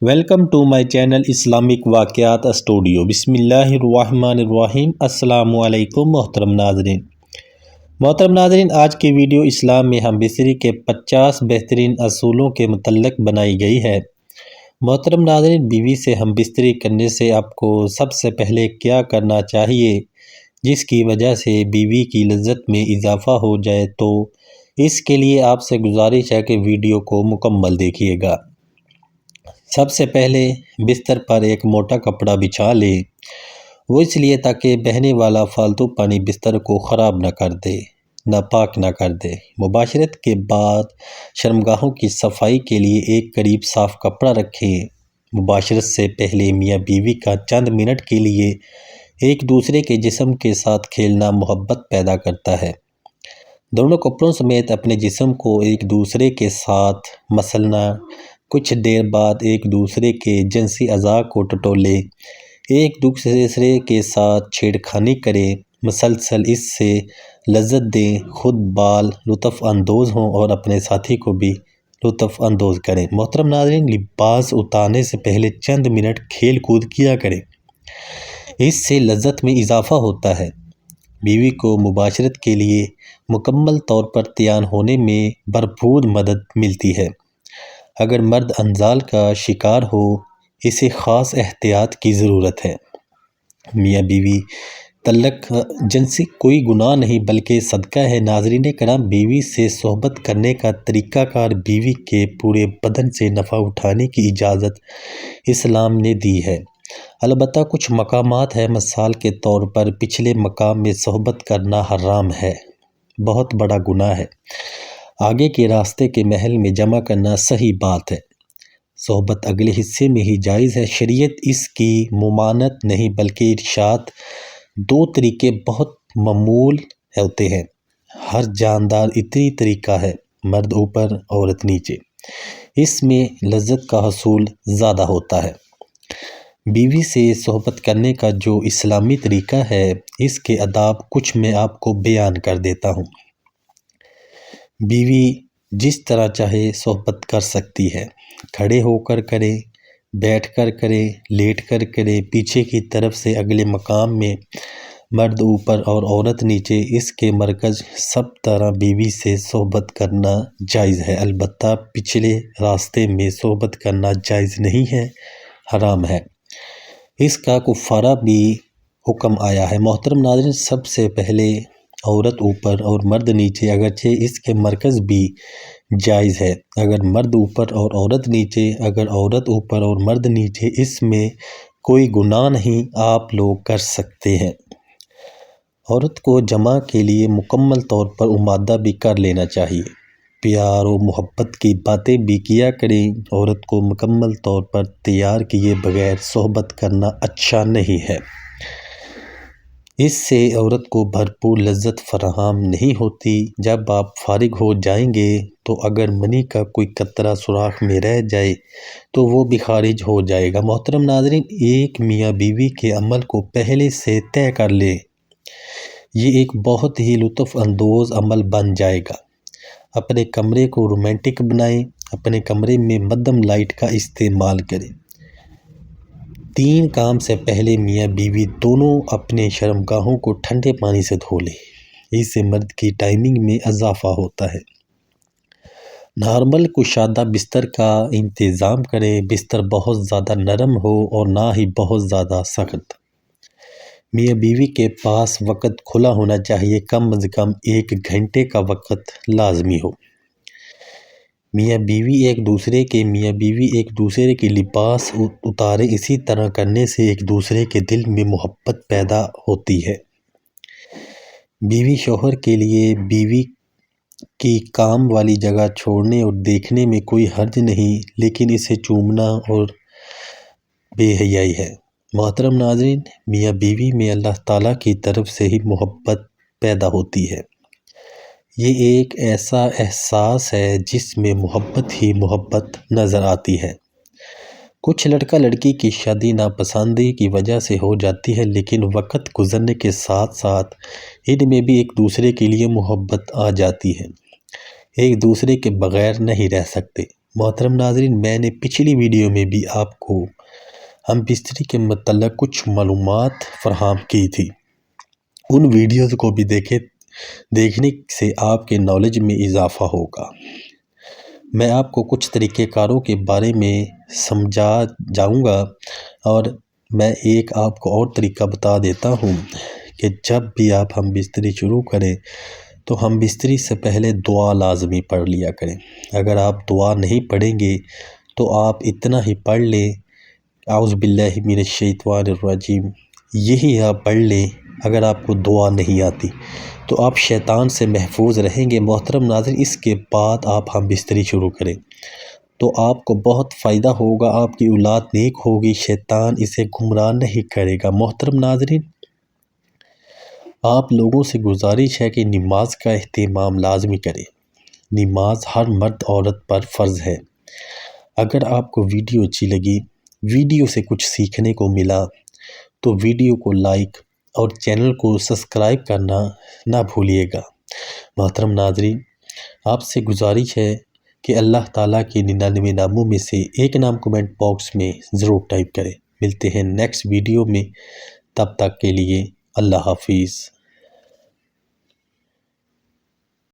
Welcome to my channel Islamic واقعات studio. بسم اللہ الرحمن الرحیم۔ السلام علیکم محترم ناظرین، آج کی ویڈیو اسلام میں ہم بستری کے 50 بہترین اصولوں کے متعلق بنائی گئی ہے۔ محترم ناظرین، بیوی سے ہم بستری کرنے سے آپ کو سب سے پہلے کیا کرنا چاہیے جس کی وجہ سے بیوی کی لذت میں اضافہ ہو جائے، تو اس کے لیے آپ سے گزارش ہے کہ ویڈیو کو مکمل دیکھیے گا۔ سب سے پہلے بستر پر ایک موٹا کپڑا بچھا لیں، وہ اس لیے تاکہ بہنے والا فالتو پانی بستر کو خراب نہ کر دے، ناپاک نہ کر دے۔ مباشرت کے بعد شرمگاہوں کی صفائی کے لیے ایک قریب صاف کپڑا رکھیں۔ مباشرت سے پہلے میاں بیوی کا چند منٹ کے لیے ایک دوسرے کے جسم کے ساتھ کھیلنا محبت پیدا کرتا ہے۔ دونوں کپڑوں سمیت اپنے جسم کو ایک دوسرے کے ساتھ مسلنا، کچھ دیر بعد ایک دوسرے کے جنسی اعضاء کو ٹٹولیں، ایک دوسرے کے ساتھ چھیڑ خانی کریں، مسلسل اس سے لذت دیں، خود بال لطف اندوز ہوں اور اپنے ساتھی کو بھی لطف اندوز کریں۔ محترم ناظرین، لباس اتارنے سے پہلے چند منٹ کھیل کود کیا کریں، اس سے لذت میں اضافہ ہوتا ہے۔ بیوی کو مباشرت کے لیے مکمل طور پر تیار ہونے میں بھرپور مدد ملتی ہے۔ اگر مرد انزال کا شکار ہو، اسے خاص احتیاط کی ضرورت ہے۔ میاں بیوی تعلق جنسی کوئی گناہ نہیں بلکہ صدقہ ہے۔ ناظرین کرام، بیوی سے صحبت کرنے کا طریقہ کار بیوی کے پورے بدن سے نفع اٹھانے کی اجازت اسلام نے دی ہے۔ البتہ کچھ مقامات ہیں، مثال کے طور پر پچھلے مقام میں صحبت کرنا حرام ہے، بہت بڑا گناہ ہے۔ آگے کے راستے کے محل میں جمع کرنا صحیح بات ہے۔ صحبت اگلے حصے میں ہی جائز ہے۔ شریعت اس کی ممانعت نہیں بلکہ ارشاد۔ دو طریقے بہت معمول ہوتے ہیں۔ ہر جاندار اتنی طریقہ ہے، مرد اوپر عورت نیچے، اس میں لذت کا حصول زیادہ ہوتا ہے۔ بیوی سے صحبت کرنے کا جو اسلامی طریقہ ہے، اس کے آداب کچھ میں آپ کو بیان کر دیتا ہوں۔ بیوی جس طرح چاہے صحبت کر سکتی ہے، کھڑے ہو کر کرے، بیٹھ کر کرے، لیٹ کر کرے، پیچھے کی طرف سے اگلے مقام میں، مرد اوپر اور عورت نیچے، اس کے مرکز سب طرح بیوی سے صحبت کرنا جائز ہے۔ البتہ پچھلے راستے میں صحبت کرنا جائز نہیں ہے، حرام ہے، اس کا کفارہ بھی حکم آیا ہے۔ محترم ناظرین، سب سے پہلے عورت اوپر اور مرد نیچے، اگرچہ اس کے مرکز بھی جائز ہے۔ اگر مرد اوپر اور عورت نیچے، اگر عورت اوپر اور مرد نیچے، اس میں کوئی گناہ نہیں، آپ لوگ کر سکتے ہیں۔ عورت کو جماع کے لیے مکمل طور پر آمادہ بھی کر لینا چاہیے، پیار و محبت کی باتیں بھی کیا کریں۔ عورت کو مکمل طور پر تیار کیے بغیر صحبت کرنا اچھا نہیں ہے، اس سے عورت کو بھرپور لذت فراہم نہیں ہوتی۔ جب آپ فارغ ہو جائیں گے تو اگر منی کا کوئی قطرہ سوراخ میں رہ جائے تو وہ بھی خارج ہو جائے گا۔ محترم ناظرین، ایک میاں بیوی کے عمل کو پہلے سے طے کر لیں، یہ ایک بہت ہی لطف اندوز عمل بن جائے گا۔ اپنے کمرے کو رومانٹک بنائیں، اپنے کمرے میں مدھم لائٹ کا استعمال کریں۔ 3 کام سے پہلے میاں بیوی دونوں اپنے شرمگاہوں کو ٹھنڈے پانی سے دھو لیں، اس سے مرد کی ٹائمنگ میں اضافہ ہوتا ہے۔ نارمل کشادہ بستر کا انتظام کریں، بستر بہت زیادہ نرم ہو اور نہ ہی بہت زیادہ سخت۔ میاں بیوی کے پاس وقت کھلا ہونا چاہیے، کم از کم 1 گھنٹے کا وقت لازمی ہو۔ میاں بیوی ایک دوسرے کے لباس اتاریں، اسی طرح کرنے سے ایک دوسرے کے دل میں محبت پیدا ہوتی ہے۔ بیوی شوہر کے لیے بیوی کی کام والی جگہ چھوڑنے اور دیکھنے میں کوئی حرج نہیں، لیکن اسے چومنا اور بے حیائی ہے۔ محترم ناظرین، میاں بیوی میں اللہ تعالیٰ کی طرف سے ہی محبت پیدا ہوتی ہے۔ یہ ایک ایسا احساس ہے جس میں محبت ہی محبت نظر آتی ہے۔ کچھ لڑکا لڑکی کی شادی ناپسندی کی وجہ سے ہو جاتی ہے، لیکن وقت گزرنے کے ساتھ ساتھ ان میں بھی ایک دوسرے کے لیے محبت آ جاتی ہے، ایک دوسرے کے بغیر نہیں رہ سکتے۔ محترم ناظرین، میں نے پچھلی ویڈیو میں بھی آپ کو ہم بستری کے متعلق کچھ معلومات فراہم کی تھی۔ ان ویڈیوز کو بھی دیکھنے سے آپ کے نالج میں اضافہ ہوگا۔ میں آپ کو کچھ طریقہ کاروں کے بارے میں سمجھا جاؤں گا، اور میں ایک آپ کو اور طریقہ بتا دیتا ہوں کہ جب بھی آپ ہم بستری شروع کریں تو ہم بستری سے پہلے دعا لازمی پڑھ لیا کریں۔ اگر آپ دعا نہیں پڑھیں گے تو آپ اتنا ہی پڑھ لیں، اعوذ باللہ من الشیطان الرجیم، یہی آپ پڑھ لیں۔ اگر آپ کو دعا نہیں آتی تو آپ شیطان سے محفوظ رہیں گے۔ محترم ناظرین، اس کے بعد آپ ہم بستری شروع کریں تو آپ کو بہت فائدہ ہوگا، آپ کی اولاد نیک ہوگی، شیطان اسے گمراہ نہیں کرے گا۔ محترم ناظرین، آپ لوگوں سے گزارش ہے کہ نماز کا اہتمام لازمی کریں۔ نماز ہر مرد عورت پر فرض ہے۔ اگر آپ کو ویڈیو اچھی لگی، ویڈیو سے کچھ سیکھنے کو ملا، تو ویڈیو کو لائک اور چینل کو سبسکرائب کرنا نہ بھولیے گا۔ محترم ناظرین، آپ سے گزارش ہے کہ اللہ تعالیٰ کے 99 ناموں میں سے ایک نام کمنٹ باکس میں ضرور ٹائپ کریں۔ ملتے ہیں نیکسٹ ویڈیو میں، تب تک کے لیے اللہ حافظ۔